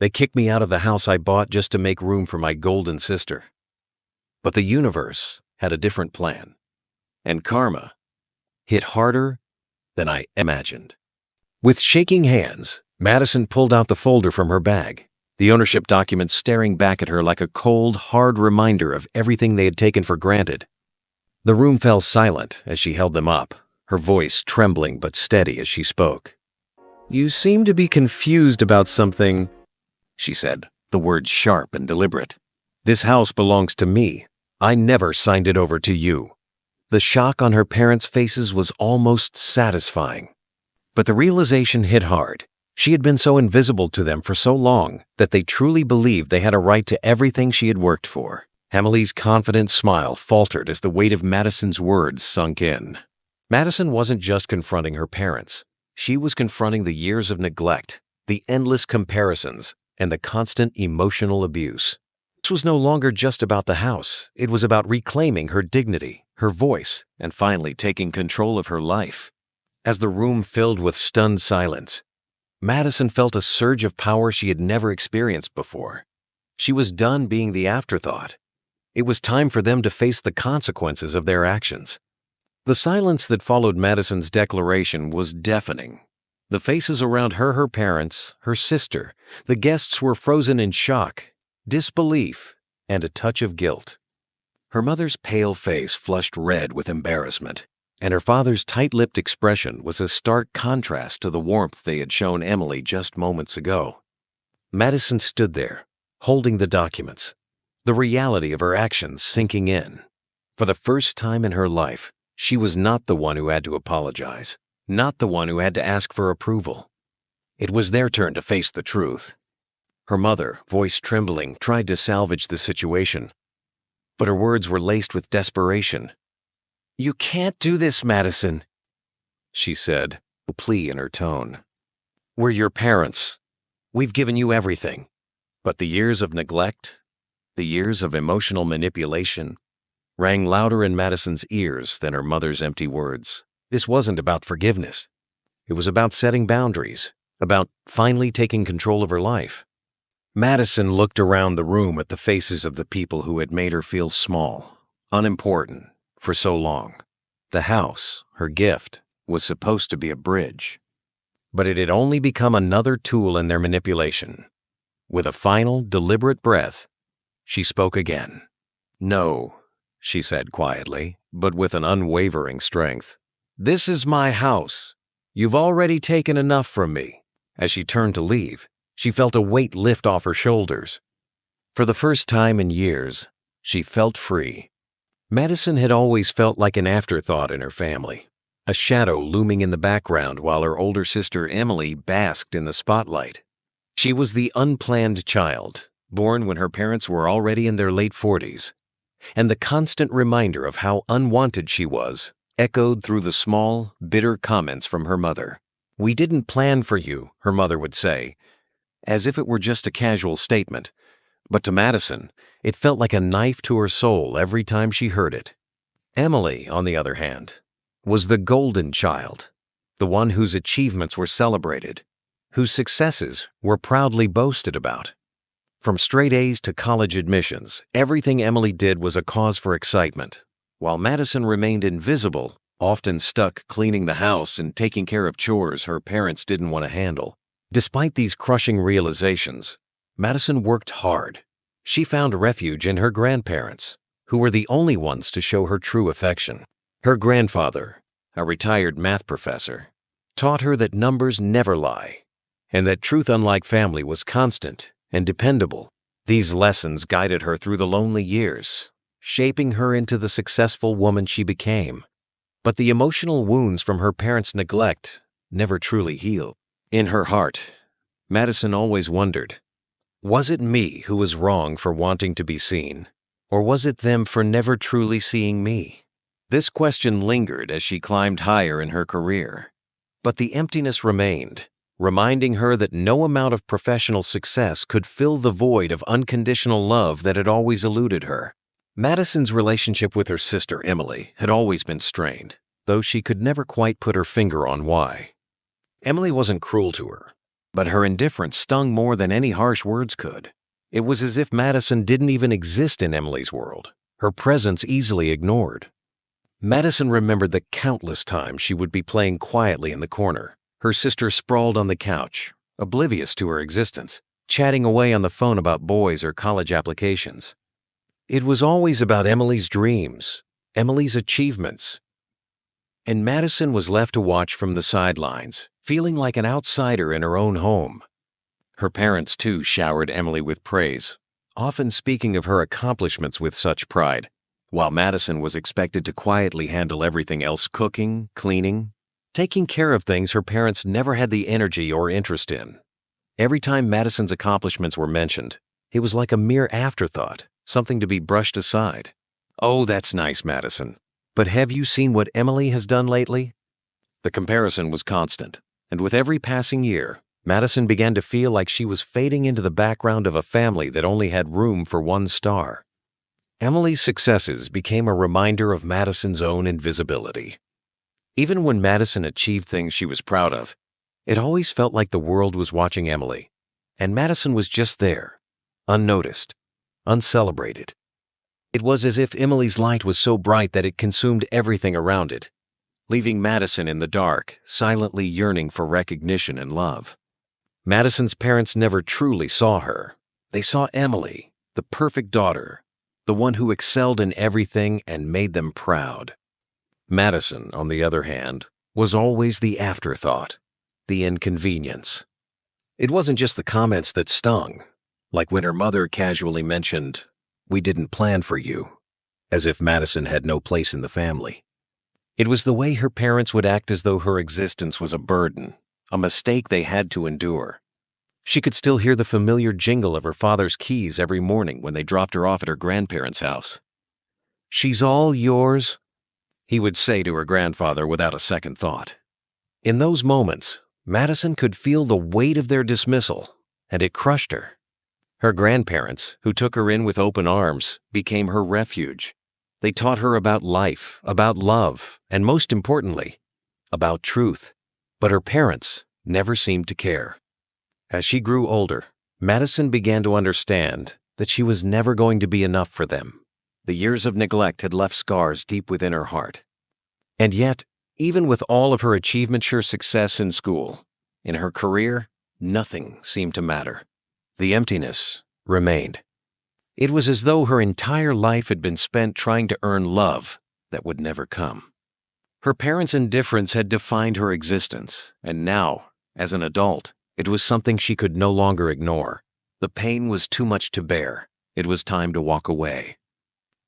They kicked me out of the house I bought just to make room for my golden sister. But the universe had a different plan, and karma hit harder than I imagined. With shaking hands, Madison pulled out the folder from her bag, the ownership documents staring back at her like a cold, hard reminder of everything they had taken for granted. The room fell silent as she held them up, her voice trembling but steady as she spoke. "You seem to be confused about something," she said, the words sharp and deliberate. "This house belongs to me. I never signed it over to you." The shock on her parents' faces was almost satisfying. But the realization hit hard. She had been so invisible to them for so long that they truly believed they had a right to everything she had worked for. Emily's confident smile faltered as the weight of Madison's words sunk in. Madison wasn't just confronting her parents. She was confronting the years of neglect, the endless comparisons, and the constant emotional abuse. This was no longer just about the house. It was about reclaiming her dignity, her voice, and finally taking control of her life. As the room filled with stunned silence, Madison felt a surge of power she had never experienced before. She was done being the afterthought. It was time for them to face the consequences of their actions. The silence that followed Madison's declaration was deafening. The faces around her, her parents, her sister, the guests were frozen in shock, disbelief, and a touch of guilt. Her mother's pale face flushed red with embarrassment, and her father's tight-lipped expression was a stark contrast to the warmth they had shown Emily just moments ago. Madison stood there, holding the documents, the reality of her actions sinking in. For the first time in her life, she was not the one who had to apologize, not the one who had to ask for approval. It was their turn to face the truth. Her mother, voice trembling, tried to salvage the situation, but her words were laced with desperation. "You can't do this, Madison," she said, a plea in her tone. "We're your parents. We've given you everything." But the years of neglect, the years of emotional manipulation, rang louder in Madison's ears than her mother's empty words. This wasn't about forgiveness. It was about setting boundaries, about finally taking control of her life. Madison looked around the room at the faces of the people who had made her feel small, unimportant, for so long. The house, her gift, was supposed to be a bridge. But it had only become another tool in their manipulation. With a final, deliberate breath, she spoke again. "No," she said quietly, but with an unwavering strength. "This is my house. You've already taken enough from me." As she turned to leave, she felt a weight lift off her shoulders. For the first time in years, she felt free. Madison had always felt like an afterthought in her family, a shadow looming in the background while her older sister Emily basked in the spotlight. She was the unplanned child, born when her parents were already in their late 40s, and the constant reminder of how unwanted she was echoed through the small, bitter comments from her mother. "We didn't plan for you," her mother would say, as if it were just a casual statement. But to Madison, it felt like a knife to her soul every time she heard it. Emily, on the other hand, was the golden child, the one whose achievements were celebrated, whose successes were proudly boasted about. From straight A's to college admissions, everything Emily did was a cause for excitement, while Madison remained invisible, often stuck cleaning the house and taking care of chores her parents didn't want to handle. Despite these crushing realizations, Madison worked hard. She found refuge in her grandparents, who were the only ones to show her true affection. Her grandfather, a retired math professor, taught her that numbers never lie, and that truth, unlike family, was constant and dependable. These lessons guided her through the lonely years, shaping her into the successful woman she became. But the emotional wounds from her parents' neglect never truly healed. In her heart, Madison always wondered, was it me who was wrong for wanting to be seen, or was it them for never truly seeing me? This question lingered as she climbed higher in her career. But the emptiness remained, reminding her that no amount of professional success could fill the void of unconditional love that had always eluded her. Madison's relationship with her sister Emily had always been strained, though she could never quite put her finger on why. Emily wasn't cruel to her. But her indifference stung more than any harsh words could. It was as if Madison didn't even exist in Emily's world, her presence easily ignored. Madison remembered the countless times she would be playing quietly in the corner, her sister sprawled on the couch, oblivious to her existence, chatting away on the phone about boys or college applications. It was always about Emily's dreams, Emily's achievements. And Madison was left to watch from the sidelines, feeling like an outsider in her own home. Her parents, too, showered Emily with praise, often speaking of her accomplishments with such pride, while Madison was expected to quietly handle everything else: cooking, cleaning, taking care of things her parents never had the energy or interest in. Every time Madison's accomplishments were mentioned, it was like a mere afterthought, something to be brushed aside. "Oh, that's nice, Madison. But have you seen what Emily has done lately?" The comparison was constant, and with every passing year, Madison began to feel like she was fading into the background of a family that only had room for one star. Emily's successes became a reminder of Madison's own invisibility. Even when Madison achieved things she was proud of, it always felt like the world was watching Emily, and Madison was just there, unnoticed, uncelebrated. It was as if Emily's light was so bright that it consumed everything around it, leaving Madison in the dark, silently yearning for recognition and love. Madison's parents never truly saw her. They saw Emily, the perfect daughter, the one who excelled in everything and made them proud. Madison, on the other hand, was always the afterthought, the inconvenience. It wasn't just the comments that stung, like when her mother casually mentioned, "We didn't plan for you," as if Madison had no place in the family. It was the way her parents would act as though her existence was a burden, a mistake they had to endure. She could still hear the familiar jingle of her father's keys every morning when they dropped her off at her grandparents' house. "She's all yours," he would say to her grandfather without a second thought. In those moments, Madison could feel the weight of their dismissal, and it crushed her. Her grandparents, who took her in with open arms, became her refuge. They taught her about life, about love, and most importantly, about truth. But her parents never seemed to care. As she grew older, Madison began to understand that she was never going to be enough for them. The years of neglect had left scars deep within her heart. And yet, even with all of her achievement, her success in school, in her career, nothing seemed to matter. The emptiness remained. It was as though her entire life had been spent trying to earn love that would never come. Her parents' indifference had defined her existence, and now, as an adult, it was something she could no longer ignore. The pain was too much to bear. It was time to walk away.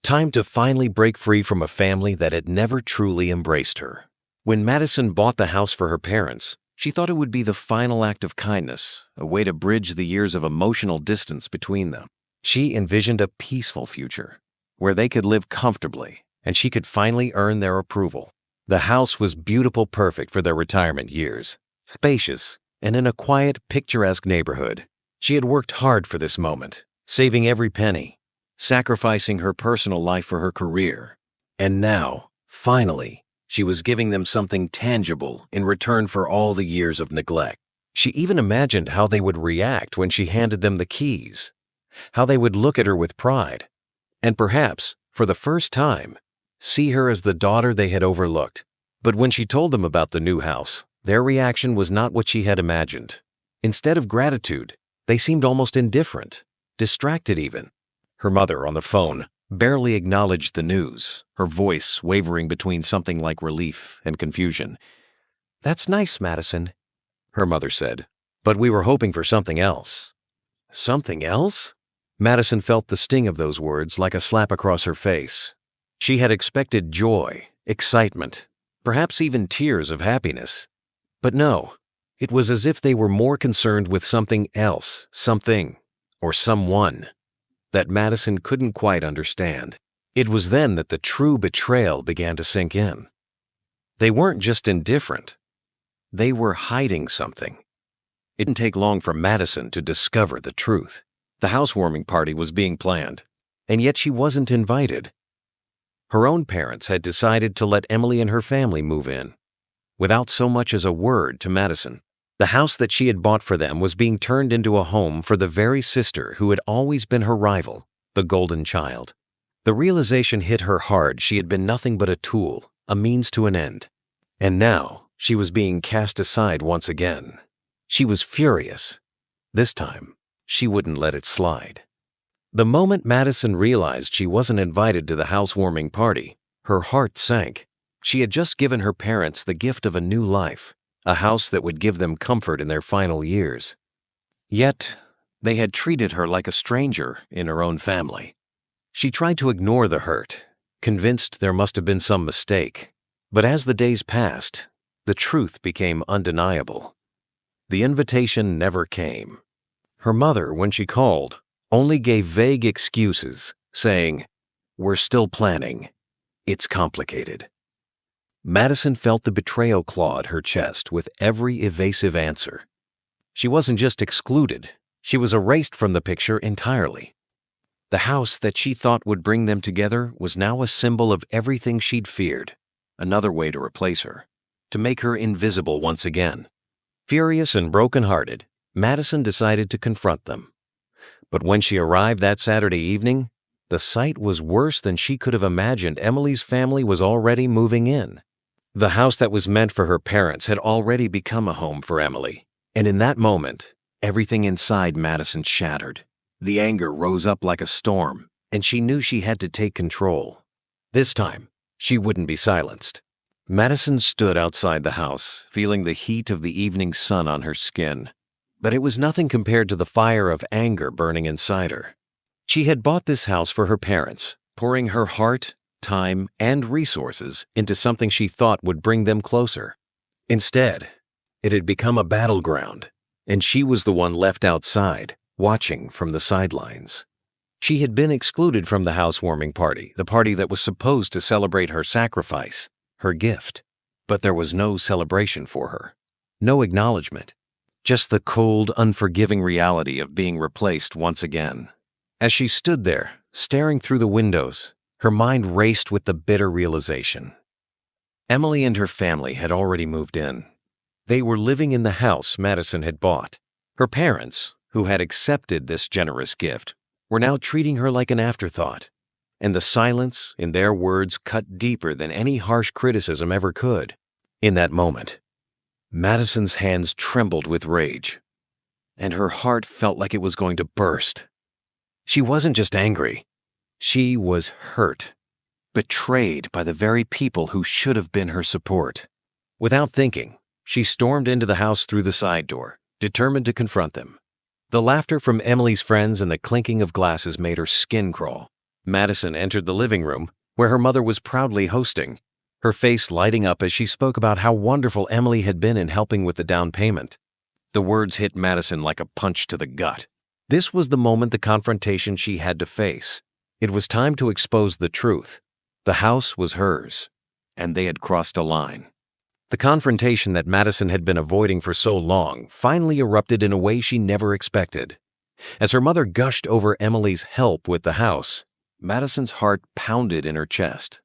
Time to finally break free from a family that had never truly embraced her. When Madison bought the house for her parents, she thought it would be the final act of kindness, a way to bridge the years of emotional distance between them. She envisioned a peaceful future, where they could live comfortably, and she could finally earn their approval. The house was beautiful, perfect for their retirement years, spacious, and in a quiet, picturesque neighborhood. She had worked hard for this moment, saving every penny, sacrificing her personal life for her career. And now, finally, she was giving them something tangible in return for all the years of neglect. She even imagined how they would react when she handed them the keys, how they would look at her with pride, and perhaps, for the first time, see her as the daughter they had overlooked. But when she told them about the new house, their reaction was not what she had imagined. Instead of gratitude, they seemed almost indifferent, distracted even. Her mother, on the phone, barely acknowledged the news, her voice wavering between something like relief and confusion. "That's nice, Madison," her mother said, "but we were hoping for something else." Something else? Madison felt the sting of those words like a slap across her face. She had expected joy, excitement, perhaps even tears of happiness. But no, it was as if they were more concerned with something else, something, or someone, that Madison couldn't quite understand. It was then that the true betrayal began to sink in. They weren't just indifferent. They were hiding something. It didn't take long for Madison to discover the truth. The housewarming party was being planned, and yet she wasn't invited. Her own parents had decided to let Emily and her family move in, without so much as a word to Madison. The house that she had bought for them was being turned into a home for the very sister who had always been her rival, the golden child. The realization hit her hard. She had been nothing but a tool, a means to an end. And now she was being cast aside once again. She was furious. This time, she wouldn't let it slide. The moment Madison realized she wasn't invited to the housewarming party, her heart sank. She had just given her parents the gift of a new life, a house that would give them comfort in their final years. Yet, they had treated her like a stranger in her own family. She tried to ignore the hurt, convinced there must have been some mistake. But as the days passed, the truth became undeniable. The invitation never came. Her mother, when she called, only gave vague excuses, saying, "We're still planning. It's complicated." Madison felt the betrayal claw at her chest with every evasive answer. She wasn't just excluded, she was erased from the picture entirely. The house that she thought would bring them together was now a symbol of everything she'd feared, another way to replace her, to make her invisible once again. Furious and broken-hearted, Madison decided to confront them. But when she arrived that Saturday evening, the sight was worse than she could have imagined. Emily's family was already moving in. The house that was meant for her parents had already become a home for Emily. And in that moment, everything inside Madison shattered. The anger rose up like a storm, and she knew she had to take control. This time, she wouldn't be silenced. Madison stood outside the house, feeling the heat of the evening sun on her skin. But it was nothing compared to the fire of anger burning inside her. She had bought this house for her parents, pouring her heart, time, and resources into something she thought would bring them closer. Instead, it had become a battleground, and she was the one left outside, watching from the sidelines. She had been excluded from the housewarming party, the party that was supposed to celebrate her sacrifice, her gift. But there was no celebration for her, no acknowledgement, just the cold, unforgiving reality of being replaced once again. As she stood there, staring through the windows, her mind raced with the bitter realization. Emily and her family had already moved in. They were living in the house Madison had bought. Her parents, who had accepted this generous gift, were now treating her like an afterthought. And the silence, in their words, cut deeper than any harsh criticism ever could. In that moment, Madison's hands trembled with rage, and her heart felt like it was going to burst. She wasn't just angry. She was hurt, betrayed by the very people who should have been her support. Without thinking, she stormed into the house through the side door, determined to confront them. The laughter from Emily's friends and the clinking of glasses made her skin crawl. Madison entered the living room, where her mother was proudly hosting, her face lighting up as she spoke about how wonderful Emily had been in helping with the down payment. The words hit Madison like a punch to the gut. This was the moment, the confrontation she had to face. It was time to expose the truth. The house was hers, and they had crossed a line. The confrontation that Madison had been avoiding for so long finally erupted in a way she never expected. As her mother gushed over Emily's help with the house, Madison's heart pounded in her chest.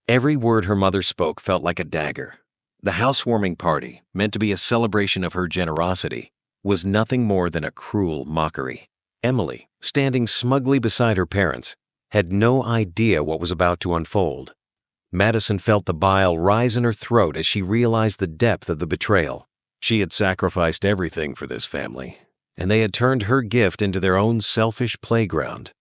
Every word her mother spoke felt like a dagger. The housewarming party, meant to be a celebration of her generosity, was nothing more than a cruel mockery. Emily, standing smugly beside her parents, had no idea what was about to unfold. Madison felt the bile rise in her throat as she realized the depth of the betrayal. She had sacrificed everything for this family, and they had turned her gift into their own selfish playground.